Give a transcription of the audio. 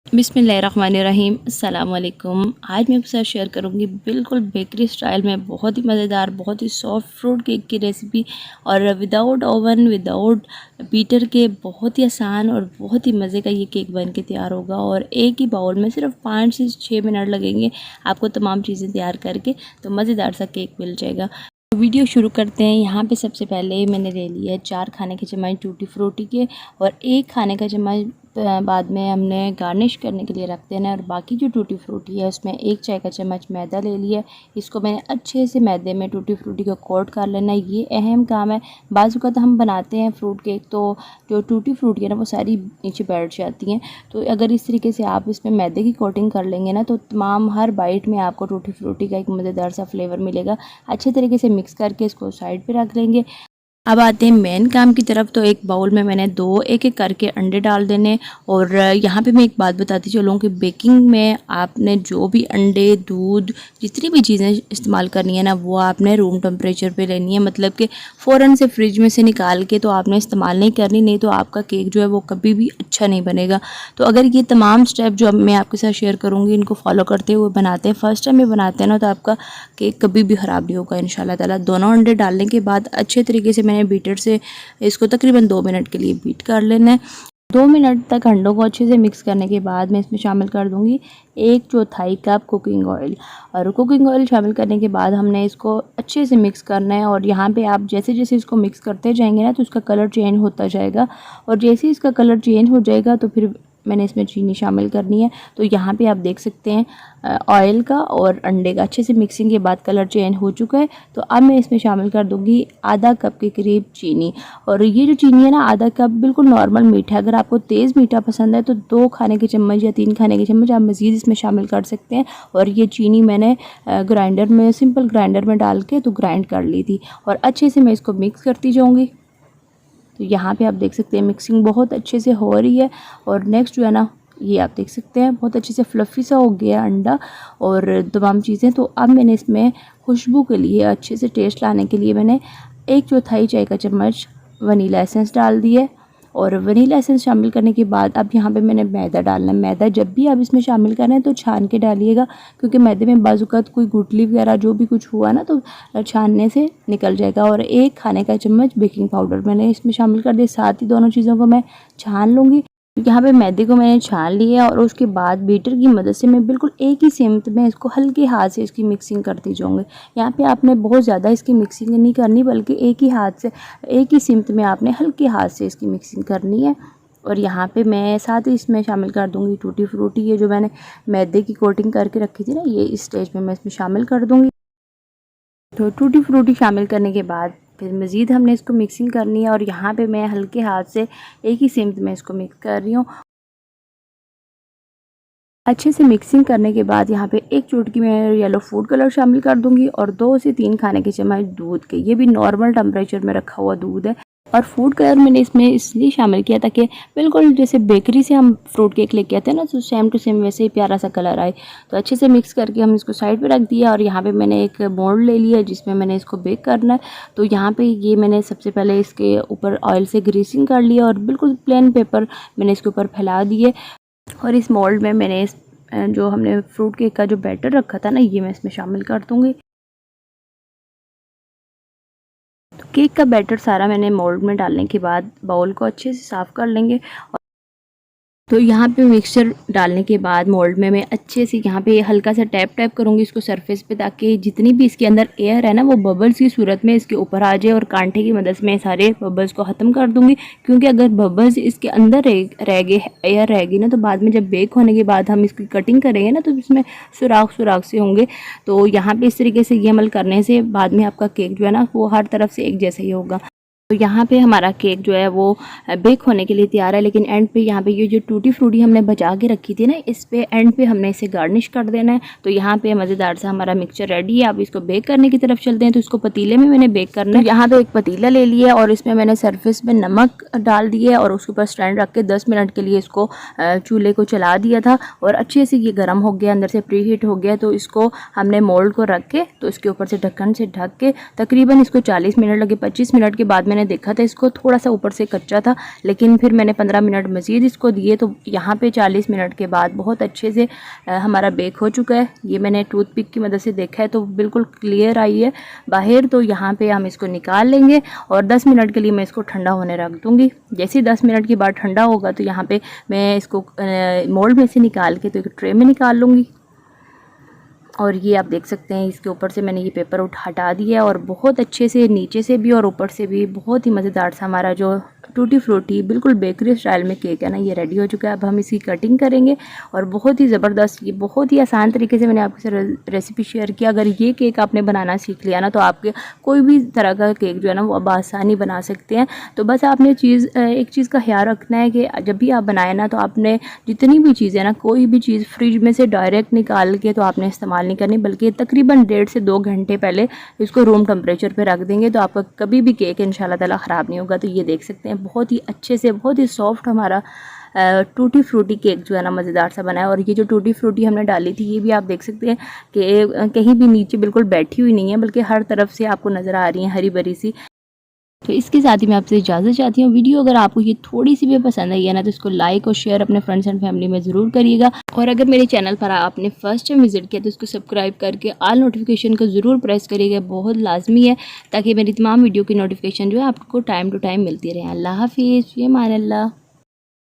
बिस्मिल्लाहिर्रहमानिर्रहीम अस्सलाम वालेकुम। आज मैं आपके साथ शेयर करूंगी बिल्कुल बेकरी स्टाइल में बहुत ही मज़ेदार, बहुत ही सॉफ्ट फ्रूट केक की रेसिपी और विदाउट ओवन, विदाउट बीटर के बहुत ही आसान और बहुत ही मज़े का ये केक बन के तैयार होगा। और एक ही बाउल में सिर्फ 5 से 6 मिनट लगेंगे आपको तमाम चीज़ें तैयार करके, तो मज़ेदार सा केक मिल जाएगा। तो वीडियो शुरू करते हैं। यहाँ पे सबसे पहले मैंने ले लिया है 4 खाने के चम्मच टूटी फ्रूटी के और 1 खाने का चम्मच बाद में हमने गार्निश करने के लिए रख देना है। और बाकी जो टूटी फ्रूटी है उसमें 1 चाय का चम्मच मैदा ले लिया है। इसको मैंने अच्छे से मैदे में टूटी फ्रूटी को कोट कर लेना है। ये अहम काम है। बाज़ औक़ात हम बनाते हैं फ्रूट केक तो जो टूटी फ्रूटी है ना वो सारी नीचे बैठ जाती हैं। तो अगर इस तरीके से आप इसमें मैदे की कोटिंग कर लेंगे ना तो तमाम हर बाइट में आपको टूटी फ्रूटी का एक मज़ेदार सा फ्लेवर मिलेगा। अच्छे तरीके से मिक्स करके इसको साइड पे रख लेंगे। अब आते हैं मेन काम की तरफ। तो एक बाउल में मैंने 2 एक-एक करके अंडे डाल देने। और यहाँ पे मैं एक बात बताती चलूँ कि बेकिंग में आपने जो भी अंडे, दूध, जितनी भी चीज़ें इस्तेमाल करनी है ना वो आपने रूम टेम्परेचर पे लेनी है। मतलब कि फ़ौरन से फ्रिज में से निकाल के तो आपने इस्तेमाल नहीं करनी, नहीं तो आपका केक जो है वो कभी भी अच्छा नहीं बनेगा। तो अगर ये तमाम स्टेप जो अब मैं आपके साथ शेयर करूँगी इनको फॉलो करते हुए बनाते हैं, फर्स्ट टाइम ये बनाते हैं ना, तो आपका केक कभी भी ख़राब नहीं होगा इंशाल्लाह ताला। दोनों अंडे डालने के बाद अच्छे तरीके से बीटर से इसको तकरीबन 2 मिनट के लिए बीट कर लेना है। 2 मिनट तक अंडों को अच्छे से मिक्स करने के बाद मैं इसमें शामिल कर दूंगी 1/4 कप कुकिंग ऑयल। और कुकिंग ऑयल शामिल करने के बाद हमने इसको अच्छे से मिक्स करना है। और यहाँ पे आप जैसे जैसे इसको मिक्स करते जाएंगे ना तो इसका कलर चेंज होता जाएगा। और जैसे ही इसका कलर चेंज हो जाएगा तो फिर मैंने इसमें चीनी शामिल करनी है। तो यहाँ पे आप देख सकते हैं ऑयल का और अंडे का अच्छे से मिक्सिंग के बाद कलर चेंज हो चुका है। तो अब मैं इसमें शामिल कर दूँगी आधा कप के करीब चीनी। और ये जो चीनी है ना आधा कप बिल्कुल नॉर्मल मीठा है। अगर आपको तेज़ मीठा पसंद है तो 2 खाने के चम्मच या 3 खाने के चम्मच आप मज़ीद इसमें शामिल कर सकते हैं। और ये चीनी मैंने ग्राइंडर में, सिंपल ग्राइंडर में डाल के तो ग्राइंड कर ली थी। और अच्छे से मैं इसको मिक्स करती जाऊँगी। तो यहाँ पे आप देख सकते हैं मिक्सिंग बहुत अच्छे से हो रही है। और नेक्स्ट जो है ना ये आप देख सकते हैं बहुत अच्छे से फ्लफ़ी सा हो गया अंडा और तमाम चीज़ें। तो अब मैंने इसमें खुशबू के लिए, अच्छे से टेस्ट लाने के लिए मैंने 1/4 चाय का चम्मच वनीला एसेंस डाल दिया। और वनीला एसेंस शामिल करने के बाद अब यहाँ पे मैंने मैदा डालना है। मैदा जब भी आप इसमें शामिल करें तो छान के डालिएगा, क्योंकि मैदे में बाज़ औक़ात कोई गुठली वगैरह जो भी कुछ हुआ ना तो छानने से निकल जाएगा। और 1 खाने का चम्मच बेकिंग पाउडर मैंने इसमें शामिल कर दिया। साथ ही दोनों चीज़ों को मैं छान लूँगी। यहाँ पे मैदे को मैंने छान लिया और उसके बाद बीटर की मदद से मैं बिल्कुल एक ही सिमत में इसको हल्के हाथ से इसकी मिक्सिंग करती जाऊँगी। यहाँ पे आपने बहुत ज़्यादा इसकी मिक्सिंग नहीं करनी, बल्कि एक ही हाथ से, एक ही सिमत में आपने हल्के हाथ से इसकी मिक्सिंग करनी है। और यहाँ पे मैं साथ ही इसमें शामिल कर दूँगी टूटी फ्रूटी, ये जो मैंने मैदे की कोटिंग करके रखी थी ना, ये इस स्टेज में मैं इसमें शामिल कर दूँगी। तो टूटी फ्रूटी शामिल करने के बाद फिर मज़ीद हमने इसको मिक्सिंग करनी है। और यहाँ पे मैं हल्के हाथ से एक ही सिमत में इसको मिक्स कर रही हूँ। अच्छे से मिक्सिंग करने के बाद यहाँ पे 1 चुटकी मैं येलो फूड कलर शामिल कर दूँगी और 2 से 3 खाने के चम्मच दूध के, ये भी नॉर्मल टेम्परेचर में रखा हुआ दूध है। और फूड कलर मैंने इसमें इसलिए शामिल किया ताकि बिल्कुल जैसे बेकरी से हम फ्रूट केक लेके आते हैं ना तो सेम टू सेम वैसे ही प्यारा सा कलर आए। तो अच्छे से मिक्स करके हम इसको साइड पे रख दिया। और यहाँ पे मैंने एक मोल्ड ले लिया जिसमें मैंने इसको बेक करना है। तो यहाँ पे ये मैंने सबसे पहले इसके ऊपर ऑयल से ग्रीसिंग कर लिया और बिल्कुल प्लेन पेपर मैंने इसके ऊपर फैला दिए। और इस मोल्ड में मैंने जो हमने फ्रूट केक का जो बैटर रखा था ना ये मैं इसमें शामिल कर दूँगी। तो केक का बैटर सारा मैंने मोल्ड में डालने के बाद बाउल को अच्छे से साफ़ कर लेंगे। तो यहाँ पे मिक्सचर डालने के बाद मोल्ड में मैं अच्छे से यहाँ पे हल्का सा टैप करूँगी इसको सरफेस पे, ताकि जितनी भी इसके अंदर एयर है ना वो बबल्स की सूरत में इसके ऊपर आ जाए। और कांटे की मदद से मैं सारे बबल्स को ख़त्म कर दूँगी, क्योंकि अगर बबल्स इसके अंदर रह गए, एयर रहेगी ना, तो बाद में जब बेक होने के बाद हम इसकी कटिंग करेंगे ना तो इसमें सुराख से होंगे। तो यहाँ पर इस तरीके से ये अमल करने से बाद में आपका केक जो है ना वो हर तरफ से एक जैसा ही होगा। तो यहाँ पे हमारा केक जो है वो बेक होने के लिए तैयार है। लेकिन एंड पे यहाँ पे ये जो टूटी फ्रूटी हमने बचा के रखी थी ना, इस पे एंड पे हमने इसे गार्निश कर देना है। तो यहाँ पे मज़ेदार सा हमारा मिक्सचर रेडी है। अब इसको बेक करने की तरफ चलते हैं। तो इसको पतीले में मैंने बेक करना है। तो यहाँ पे एक पतीला ले लिया और इसमें मैंने सरफेस में नमक डाल दिया और उसके ऊपर स्टैंड रख के 10 मिनट के लिए इसको चूल्हे को चला दिया था। और अच्छे से ये गर्म हो गया, अंदर से प्री हीट हो गया। तो इसको हमने मोल्ड को रख के तो इसके ऊपर से ढक्कन से ढक के तकरीबन इसको 40 मिनट लगे। 25 मिनट के बाद मैंने मैंने देखा था इसको थोड़ा सा ऊपर से कच्चा था, लेकिन फिर मैंने 15 मिनट मज़ीद इसको दिए तो यहाँ पे 40 मिनट के बाद बहुत अच्छे से हमारा बेक हो चुका है। ये मैंने टूथपिक की मदद से देखा है तो बिल्कुल क्लियर आई है बाहर। तो यहाँ पे हम इसको निकाल लेंगे और 10 मिनट के लिए मैं इसको ठंडा होने रख दूँगी। जैसे ही 10 मिनट के बाद ठंडा होगा तो यहाँ पे मैं इसको मोल्ड में से निकाल के तो एक ट्रे में निकाल लूँगी। और ये आप देख सकते हैं इसके ऊपर से मैंने ये पेपर हटा दिया और बहुत अच्छे से नीचे से भी और ऊपर से भी बहुत ही मज़ेदार सा हमारा जो टूटी फ्रूटी बिल्कुल बेकरी स्टाइल में केक है ना, ये रेडी हो चुका है। अब हम इसकी कटिंग करेंगे और बहुत ही ज़बरदस्त, ये बहुत ही आसान तरीके से मैंने आपके साथ रेसिपी शेयर किया। अगर ये केक आपने बनाना सीख लिया ना तो आपके कोई भी तरह का केक जो है ना वो आप आसानी बना सकते हैं। तो बस आपने एक चीज़ का ख्याल रखना है कि जब भी आप बनाए ना तो आपने जितनी भी चीज़ें ना, कोई भी चीज़ फ्रिज में से डायरेक्ट निकाल के तो आपने इस्तेमाल नहीं करनी, बल्कि तकरीबन 1.5 से 2 घंटे पहले इसको रूम टेम्परेचर पे रख देंगे तो आपका कभी भी केक इंशाल्लाह ताला ख़राब नहीं होगा। तो ये देख सकते हैं बहुत ही अच्छे से बहुत ही सॉफ्ट हमारा टूटी फ्रूटी केक जो है ना मज़ेदार सा बना है। और ये जो टूटी फ्रूटी हमने डाली थी ये भी आप देख सकते हैं कि कहीं भी नीचे बिल्कुल बैठी हुई नहीं है, बल्कि हर तरफ से आपको नज़र आ रही है हरी भरी सी। तो इसके साथ ही मैं आपसे इजाज़त चाहती हूँ। वीडियो अगर आपको ये थोड़ी सी भी पसंद आई है ना तो इसको लाइक और शेयर अपने फ्रेंड्स एंड फैमिली में ज़रूर करिएगा। और अगर मेरे चैनल पर आपने फर्स्ट टाइम विजिट किया तो इसको सब्सक्राइब करके ऑल नोटिफिकेशन को ज़रूर प्रेस करिएगा, बहुत लाजमी है, ताकि मेरी तमाम वीडियो की नोटिफिकेशन जो है आपको टाइम टू टाइम मिलती रहे। अल्लाह हाफिज़, फ़ी अमान अल्लाह।